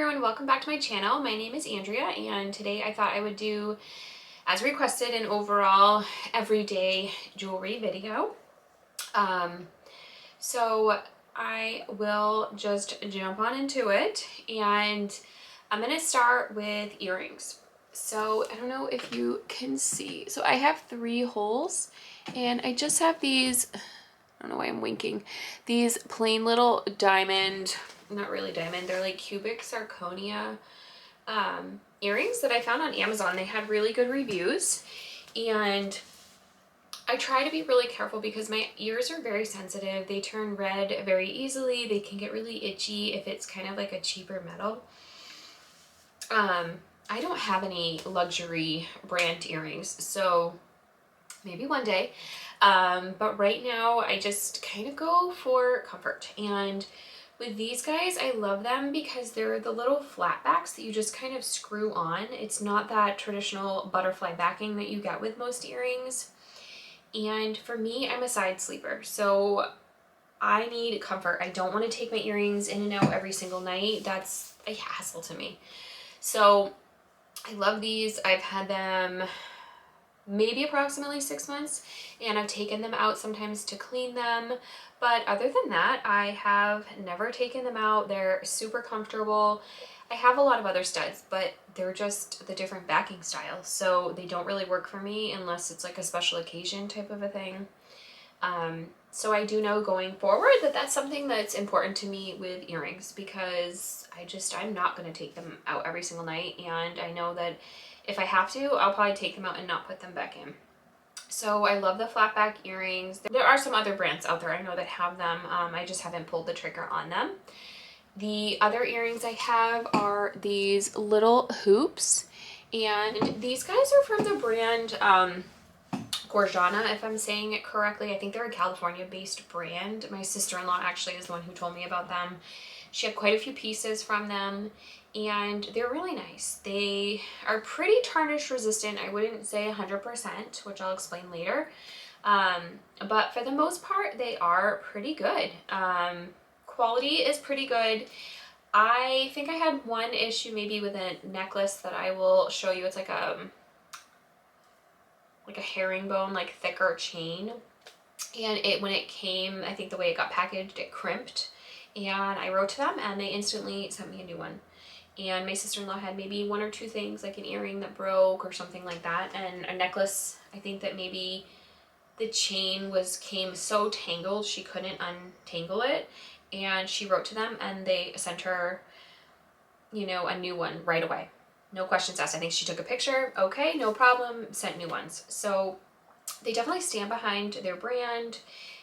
everyone, welcome back to my channel. My name is Andrea and today I thought I would do, as requested, an overall everyday jewelry video. So I will just jump on into it, and I'm going to start with earrings. So I don't know if you can see. So I have 3 holes and I just have these, I don't know why I'm winking, these plain little diamond, not really diamond, they're like cubic zirconia earrings that I found on Amazon. They had really good reviews, and I try to be really careful because my ears are very sensitive. They turn red very easily. They can get really itchy if it's kind of like a cheaper metal. I don't have any luxury brand earrings, so maybe one day. But right now I just kind of go for comfort. And with these guys, I love them because they're the little flat backs that you just kind of screw on. It's not that traditional butterfly backing that you get with most earrings. And for me, I'm a side sleeper, so I need comfort. I don't want to take my earrings in and out every single night. That's a hassle to me. So I love these. I've had them maybe approximately 6 months, and I've taken them out sometimes to clean them, but other than that, I have never taken them out. They're super comfortable. I have a lot of other studs, but they're just the different backing styles, so they don't really work for me unless it's like a special occasion type of a thing. So I do know going forward that that's something that's important to me with earrings, because I'm not going to take them out every single night, and I know that if I have to, I'll probably take them out and not put them back in. So I love the flat back earrings. There are some other brands out there I know that have them. I just haven't pulled the trigger on them. The other earrings I have are these little hoops, and these guys are from the brand Gorjana, if I'm saying it correctly. I think they're a California-based brand. My sister-in-law actually is the one who told me about them. She had quite a few pieces from them, and they're really nice. They are pretty tarnish resistant. I wouldn't say 100%, which I'll explain later. But for the most part, they are pretty good. Quality is pretty good. I think I had one issue maybe with a necklace that I will show you. It's like a herringbone, like thicker chain. And when it came, I think the way it got packaged, it crimped. And I wrote to them and they instantly sent me a new one. And my sister-in-law had maybe 1 or 2 things, like an earring that broke or something like that, and a necklace. I think that maybe the chain came so tangled she couldn't untangle it, and she wrote to them and they sent her, a new one right away. No questions asked. I think she took a picture. Okay, no problem. Sent new ones. So they definitely stand behind their brand.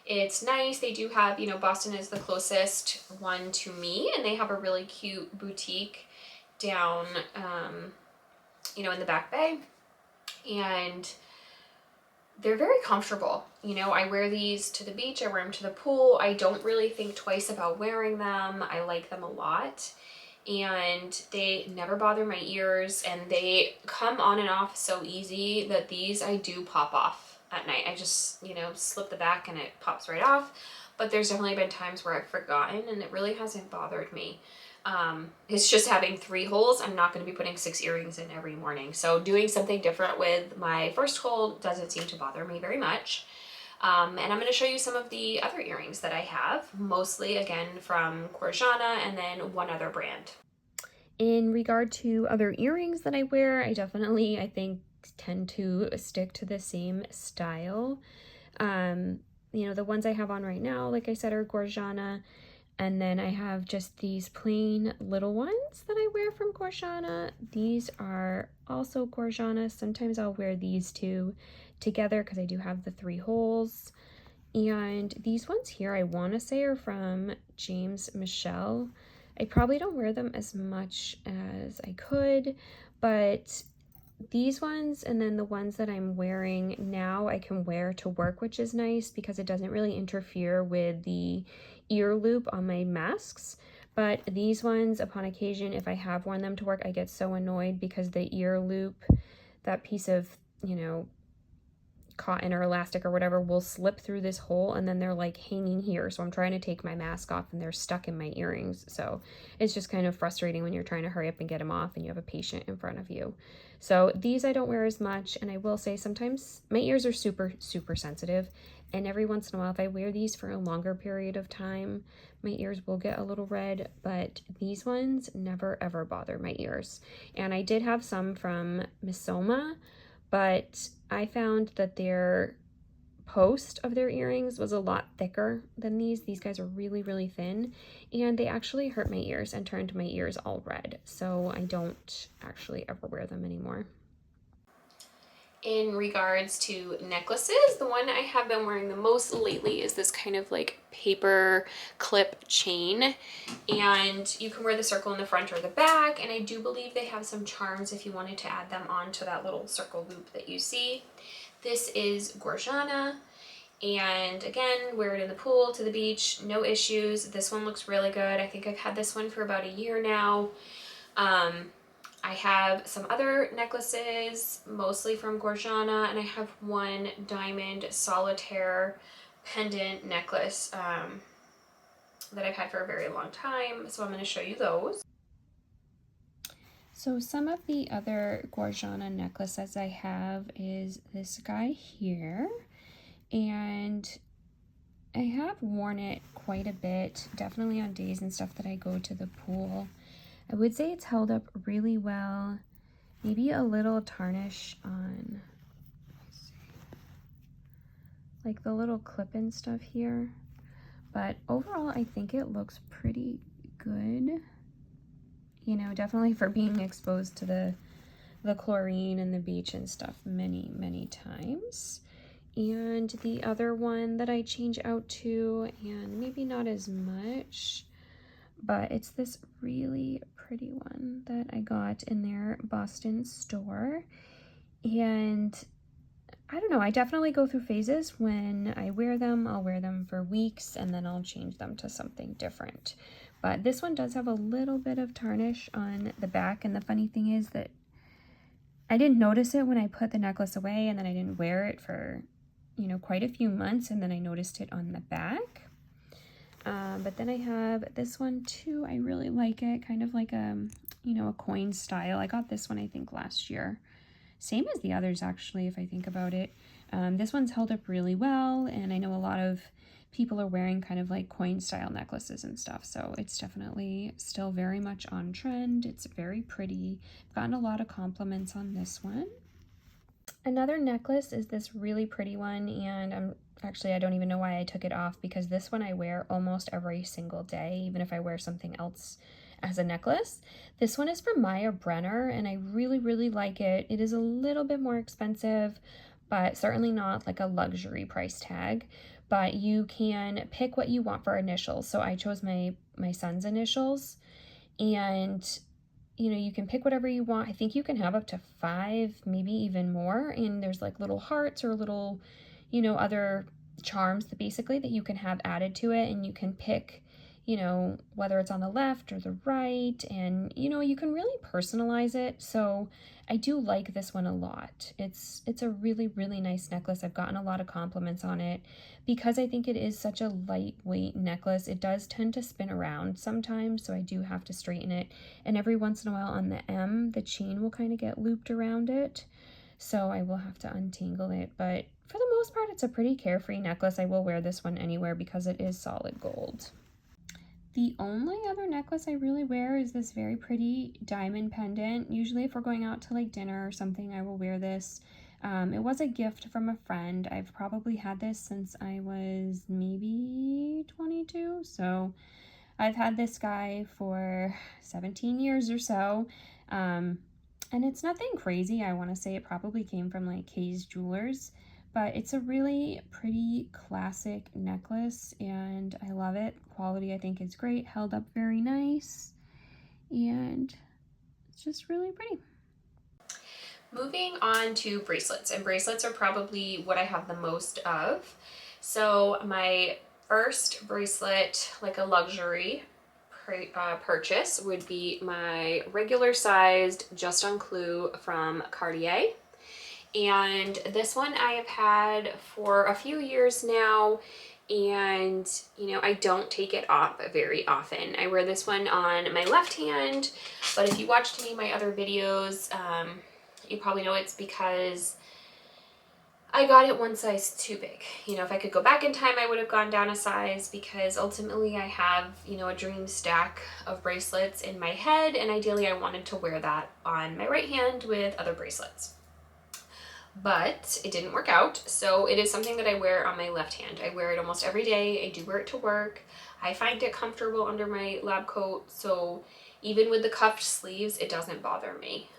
It's nice. They do have, Boston is the closest one to me, and they have a really cute boutique down, in the Back Bay, and they're very comfortable. I wear these to the beach. I wear them to the pool. I don't really think twice about wearing them. I like them a lot, and they never bother my ears, and they come on and off so easy that these I do pop off at night. I just, slip the back and it pops right off. But there's definitely been times where I've forgotten, and it really hasn't bothered me. It's just having 3 holes. I'm not going to be putting 6 earrings in every morning. So doing something different with my first hole doesn't seem to bother me very much. And I'm going to show you some of the other earrings that I have, mostly again from Gorjana and then one other brand. In regard to other earrings that I wear, I think tend to stick to the same style. The ones I have on right now, like I said, are Gorjana. And then I have just these plain little ones that I wear from Gorjana. These are also Gorjana. Sometimes I'll wear these 2 together because I do have the 3 holes. And these ones here, I want to say, are from James Michelle. I probably don't wear them as much as I could, but these ones and then the ones that I'm wearing now I can wear to work, which is nice because it doesn't really interfere with the ear loop on my masks. But these ones, upon occasion, if I have worn them to work, I get so annoyed because the ear loop, that piece of, cotton or elastic or whatever will slip through this hole, and then they're like hanging here. So I'm trying to take my mask off and they're stuck in my earrings. So it's just kind of frustrating when you're trying to hurry up and get them off and you have a patient in front of you. So these I don't wear as much, and I will say sometimes my ears are super, super sensitive. And every once in a while, if I wear these for a longer period of time, my ears will get a little red, but these ones never ever bother my ears. And I did have some from Missoma, but I found that their post of their earrings was a lot thicker than these. These guys are really, really thin, and they actually hurt my ears and turned my ears all red. So I don't actually ever wear them anymore. In regards to necklaces, the one I have been wearing the most lately is this kind of like paper clip chain, and you can wear the circle in the front or the back, and I do believe they have some charms if you wanted to add them onto that little circle loop that you see. This is Gorjana, and again, wear it in the pool, to the beach, no issues. This one looks really good. I think I've had this one for about a year now. I have some other necklaces, mostly from Gorjana, and I have one diamond solitaire pendant necklace that I've had for a very long time. So I'm going to show you those. So some of the other Gorjana necklaces I have is this guy here, and I have worn it quite a bit, definitely on days and stuff that I go to the pool. I would say it's held up really well. Maybe a little tarnish on, like the little clip-in stuff here. But overall, I think it looks pretty good. You know, definitely for being exposed to the chlorine and the beach and stuff many, many times. And the other one that I change out to, and maybe not as much, but it's this really pretty one that I got in their Boston store. And I don't know, I definitely go through phases. When I wear them, I'll wear them for weeks and then I'll change them to something different. But this one does have a little bit of tarnish on the back, and the funny thing is that I didn't notice it when I put the necklace away, and then I didn't wear it for, you know, quite a few months, and then I noticed it on the back. But then I have this one too. I really like it, kind of like a, you know, a coin style. I got this one I think last year. Same as the others actually, if I think about it. This one's held up really well, and I know a lot of people are wearing kind of like coin style necklaces and stuff, so it's definitely still very much on trend. It's very pretty. I've gotten a lot of compliments on this one. Another necklace is this really pretty one, and I don't even know why I took it off, because this one I wear almost every single day, even if I wear something else as a necklace. This one is from mayabrenner, and I really, really like it. It is a little bit more expensive, but certainly not like a luxury price tag. But you can pick what you want for initials. So I chose my son's initials, and you know, you can pick whatever you want. I think you can have up to 5, maybe even more. And there's like little hearts or little, you know, other charms that basically that you can have added to it, and you can pick, you know, whether it's on the left or the right, and you know, you can really personalize it. So I do like this one a lot. It's a really, really nice necklace. I've gotten a lot of compliments on it because I think it is such a lightweight necklace. It does tend to spin around sometimes, so I do have to straighten it. And every once in a while on the M, the chain will kind of get looped around it, so I will have to untangle it. But for the most part, it's a pretty carefree necklace. I will wear this one anywhere because it is solid gold. The only other necklace I really wear is this very pretty diamond pendant. Usually if we're going out to like dinner or something, I will wear this. It was a gift from a friend. I've probably had this since I was maybe 22. So I've had this guy for 17 years or so. And it's nothing crazy. I want to say it probably came from like Kay's Jewelers. But it's a really pretty classic necklace, and I love it. Quality I think is great, held up very nice, and it's just really pretty. Moving on to bracelets, and bracelets are probably what I have the most of. So my first bracelet, like a luxury purchase, would be my regular sized Just on Clue from Cartier. And this one I have had for a few years now, and you know, I don't take it off very often. I wear this one on my left hand, but if you watched any of my other videos, you probably know it's because I got it one size too big. You know, if I could go back in time, I would have gone down a size, because ultimately I have, you know, a dream stack of bracelets in my head, and ideally I wanted to wear that on my right hand with other bracelets. But it didn't work out, so it is something that I wear on my left hand. I wear it almost every day. I do wear it to work. I find it comfortable under my lab coat, so even with the cuffed sleeves, it doesn't bother me.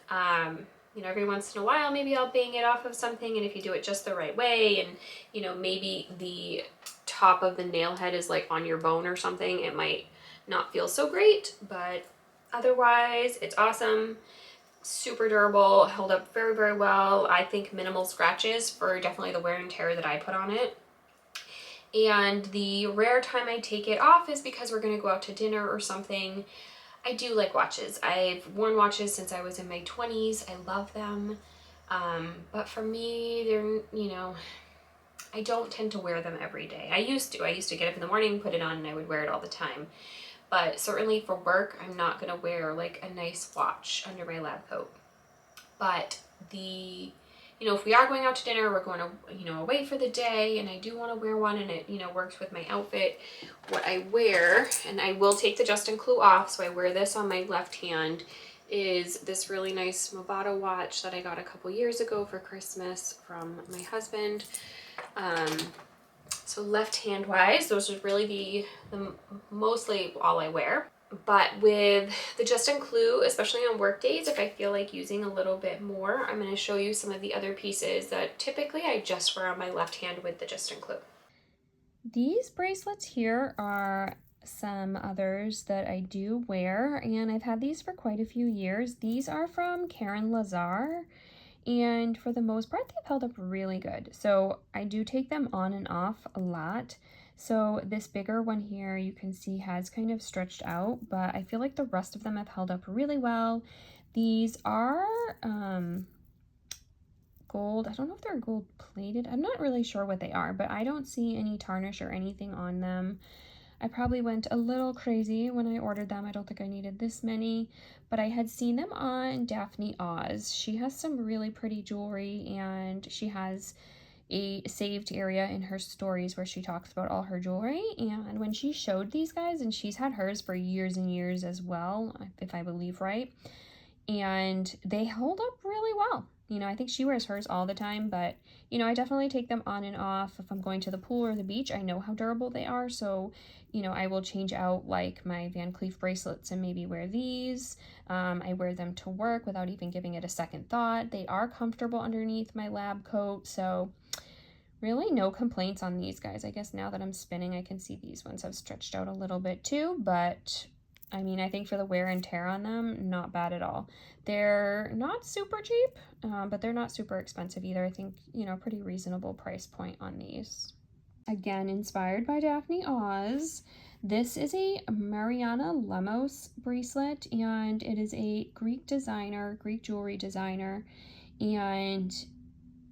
You know, every once in a while, maybe I'll bang it off of something, and if you do it just the right way, and you know, maybe the top of the nail head is like on your bone or something, it might not feel so great, but otherwise, it's awesome. Super durable, held up very, very well. I think minimal scratches for definitely the wear and tear that I put on it. And the rare time I take it off is because we're gonna go out to dinner or something. I do like watches. I've worn watches since I was in my 20s. I love them. But for me, they're, you know, I don't tend to wear them every day. I used to get up in the morning, put it on, and I would wear it all the time. But certainly for work, I'm not gonna wear like a nice watch under my lab coat. But you know, if we are going out to dinner, we're going to, you know, away for the day, and I do want to wear one, and it, you know, works with my outfit. What I wear, and I will take the Justin Clue off, so I wear this on my left hand, is this really nice Movado watch that I got a couple years ago for Christmas from my husband. So left hand wise, those are really the mostly all I wear. But with the Justin Clue, especially on work days, if I feel like using a little bit more, I'm going to show you some of the other pieces that typically I just wear on my left hand with the Justin Clue. These bracelets here are some others that I do wear, and I've had these for quite a few years. These are from Karen Lazar, and for the most part, they've held up really good. So I do take them on and off a lot. So this bigger one here, you can see has kind of stretched out, but I feel like the rest of them have held up really well. These are gold. I don't know if they're gold plated. I'm not really sure what they are, but I don't see any tarnish or anything on them. I probably went a little crazy when I ordered them. I don't think I needed this many, but I had seen them on Daphne Oz. She has some really pretty jewelry, and she has a saved area in her stories where she talks about all her jewelry. And when she showed these guys, and she's had hers for years and years as well, if I believe right, and they hold up really well. You know, I think she wears hers all the time, but, you know, I definitely take them on and off. If I'm going to the pool or the beach, I know how durable they are. So, you know, I will change out like my Van Cleef bracelets and maybe wear these. I wear them to work without even giving it a second thought. They are comfortable underneath my lab coat. So really no complaints on these guys. I guess now that I'm spinning, I can see these ones have stretched out a little bit too, but I mean, I think for the wear and tear on them, not bad at all. They're not super cheap, but they're not super expensive either. I think, you know, pretty reasonable price point on these. Again, inspired by Daphne Oz. This is a Mariana Lemos bracelet, and it is a Greek designer, Greek jewelry designer, and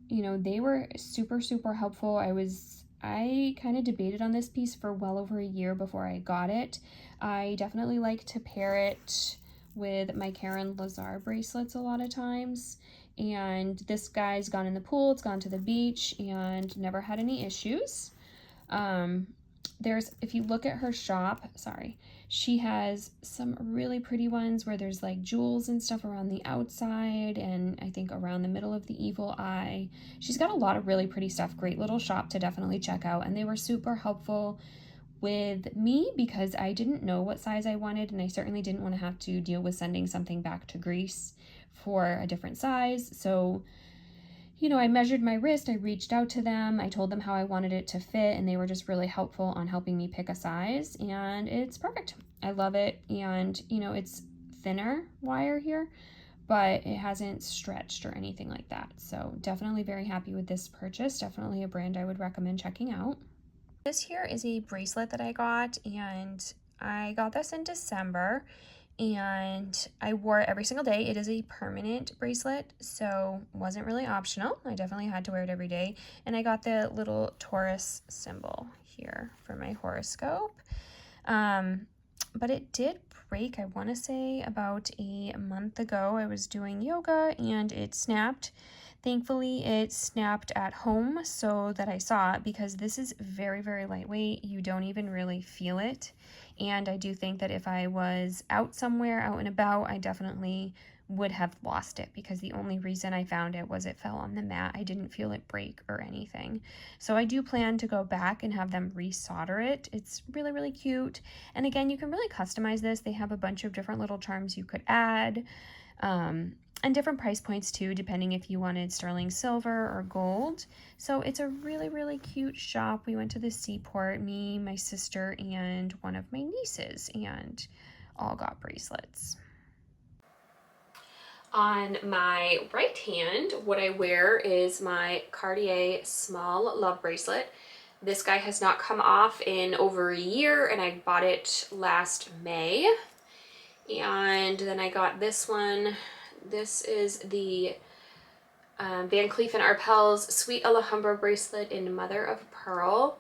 you know, they were super, super helpful. I kind of debated on this piece for well over a year before I got it. I definitely like to pair it with my Karen Lazar bracelets a lot of times. And this guy's gone in the pool, it's gone to the beach, and never had any issues. If you look at her shop, she has some really pretty ones where there's like jewels and stuff around the outside, and I think around the middle of the evil eye. She's got a lot of really pretty stuff. Great little shop to definitely check out, and they were super helpful with me because I didn't know what size I wanted, and I certainly didn't want to have to deal with sending something back to Greece for a different size. So, you know, I measured my wrist, I reached out to them, I told them how I wanted it to fit, and they were just really helpful on helping me pick a size, and it's perfect. I love it, and, you know, it's thinner wire here, but it hasn't stretched or anything like that, so definitely very happy with this purchase. Definitely a brand I would recommend checking out. This here is a bracelet that I got, and I got this in December, and I wore it every single day. It is a permanent bracelet, so wasn't really optional. I definitely had to wear it every day. And I got the little Taurus symbol here for my horoscope. But it did break, I want to say about a month ago. I was doing yoga and it snapped. Thankfully, it snapped at home so that I saw it, because this is very, very lightweight. You don't even really feel it. And I do think that if I was out somewhere, out and about, I definitely would have lost it, because the only reason I found it was it fell on the mat. I didn't feel it break or anything. So I do plan to go back and have them resolder it. It's really, really cute. And again, you can really customize this. They have a bunch of different little charms you could add. And different price points too, depending if you wanted sterling silver or gold. So it's a really, really cute shop. We went to the Seaport, me, my sister, and one of my nieces, and all got bracelets. On my right hand, what I wear is my Cartier small love bracelet. This guy has not come off in over a year, and I bought it last May. And then I got this one. This is the Van Cleef & Arpels Sweet Alhambra bracelet in mother of pearl.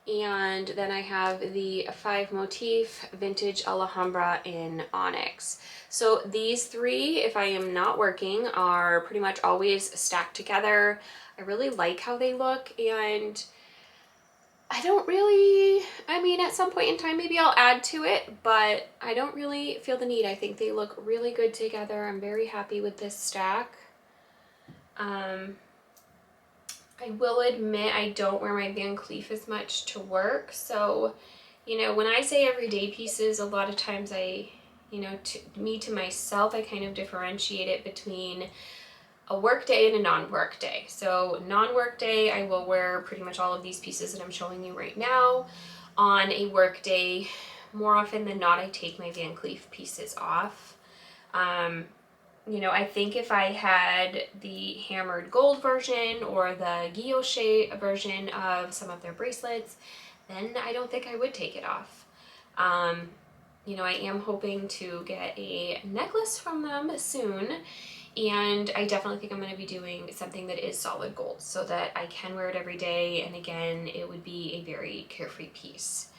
And then I have the 5 motif vintage Alhambra in onyx. So these three, if I am not working, are pretty much always stacked together. I really like how they look, and I don't really, I mean, at some point in time, maybe I'll add to it, but I don't really feel the need. I think they look really good together. I'm very happy with this stack. I will admit I don't wear my Van Cleef as much to work. So, you know, when I say everyday pieces, a lot of times I, you know, to myself, I kind of differentiate it between a work day and a non-work day. So non-work day, I will wear pretty much all of these pieces that I'm showing you right now. On a work day, more often than not, I take my Van Cleef pieces off. You know, I think if I had the hammered gold version or the guilloche version of some of their bracelets, then I don't think I would take it off. You know, I am hoping to get a necklace from them soon, and I definitely think I'm going to be doing something that is solid gold so that I can wear it every day, and again, it would be a very carefree piece.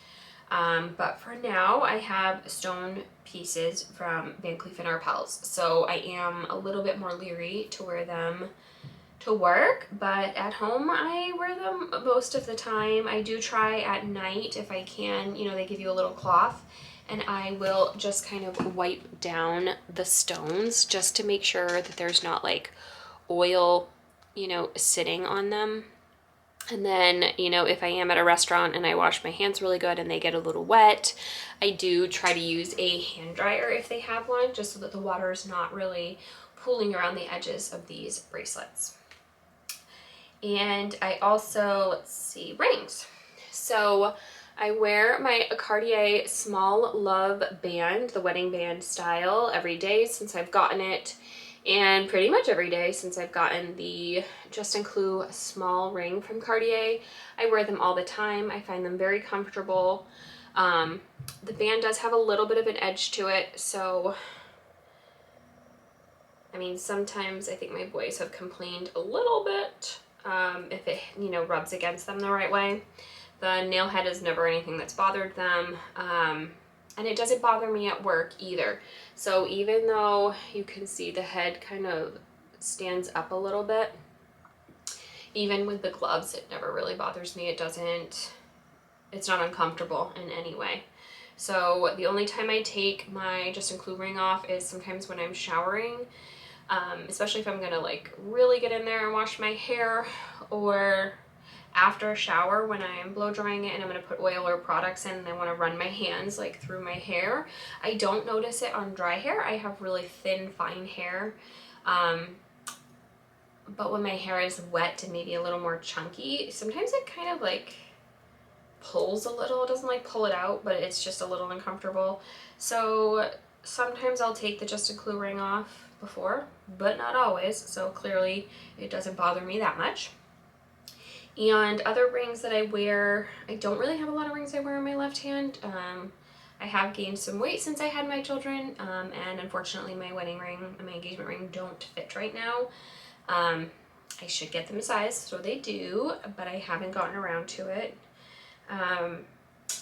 But for now, I have stone pieces from Van Cleef & Arpels, so I am a little bit more leery to wear them to work, but at home I wear them most of the time. I do try at night if I can. You know, they give you a little cloth, and I will just kind of wipe down the stones just to make sure that there's not like oil, you know, sitting on them. And then, you know, if I am at a restaurant and I wash my hands really good and they get a little wet, I do try to use a hand dryer if they have one, just so that the water is not really pooling around the edges of these bracelets. And I also, let's see, rings. So I wear my Cartier Small Love band, the wedding band style, every day since I've gotten it. And pretty much every day since I've gotten the Just Include small ring from Cartier. I wear them all the time. I find them very comfortable. The band does have a little bit of an edge to it, so I mean, sometimes I think my boys have complained a little bit if it, you know, rubs against them the right way. The nail head is never anything that's bothered them. And it doesn't bother me at work either. So even though you can see the head kind of stands up a little bit, even with the gloves, it never really bothers me. It's not uncomfortable in any way. So the only time I take my Just Include ring off is sometimes when I'm showering, especially if I'm gonna like really get in there and wash my hair, or after a shower when I'm blow drying it and I'm going to put oil or products in and I want to run my hands like through my hair. I don't notice it on dry hair. I have really thin, fine hair. But when my hair is wet and maybe a little more chunky, sometimes it kind of like pulls a little. It doesn't like pull it out, but it's just a little uncomfortable. So sometimes I'll take the Just Include ring off before, but not always. So clearly it doesn't bother me that much. And other rings that I wear, I don't really have a lot of rings I wear on my left hand. I have gained some weight since I had my children, and unfortunately my wedding ring and my engagement ring don't fit right now. I should get them a size, so they do, but I haven't gotten around to it.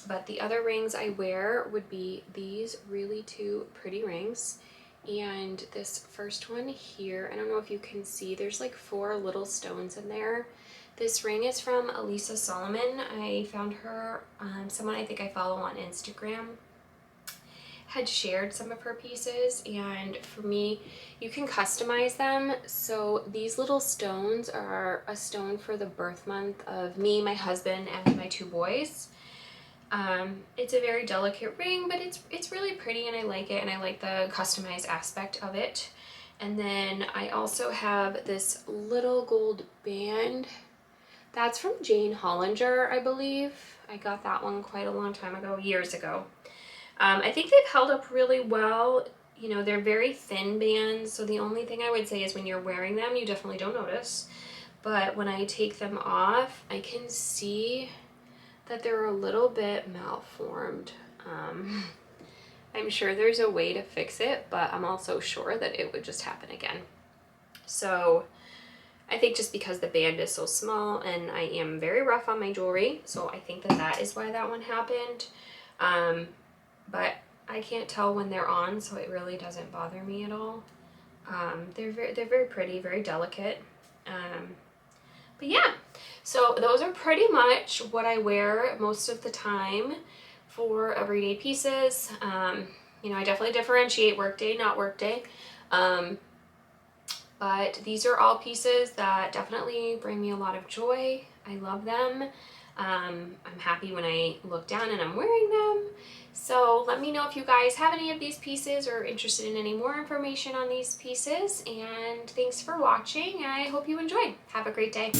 But the other rings I wear would be these really two pretty rings. And this first one here, I don't know if you can see, there's like 4 little stones in there. This ring is from Elisa Solomon. I found her, someone I think I follow on Instagram had shared some of her pieces, and for me, you can customize them. So these little stones are a stone for the birth month of me, my husband, and my 2 boys. It's a very delicate ring, but it's really pretty and I like it, and I like the customized aspect of it. And then I also have this little gold band. That's from Jane Hollinger, I believe. I got that one quite a long time ago, years ago. I think they've held up really well. You know, they're very thin bands, so the only thing I would say is when you're wearing them, you definitely don't notice. But when I take them off, I can see that they're a little bit malformed. I'm sure there's a way to fix it, but I'm also sure that it would just happen again. So I think just because the band is so small, and I am very rough on my jewelry, so I think that that is why that one happened. But I can't tell when they're on, so it really doesn't bother me at all. They're very pretty, very delicate. But yeah, so those are pretty much what I wear most of the time for everyday pieces. You know, I definitely differentiate workday, not workday. But these are all pieces that definitely bring me a lot of joy. I love them. I'm happy when I look down and I'm wearing them. So let me know if you guys have any of these pieces or are interested in any more information on these pieces. And thanks for watching. I hope you enjoyed. Have a great day.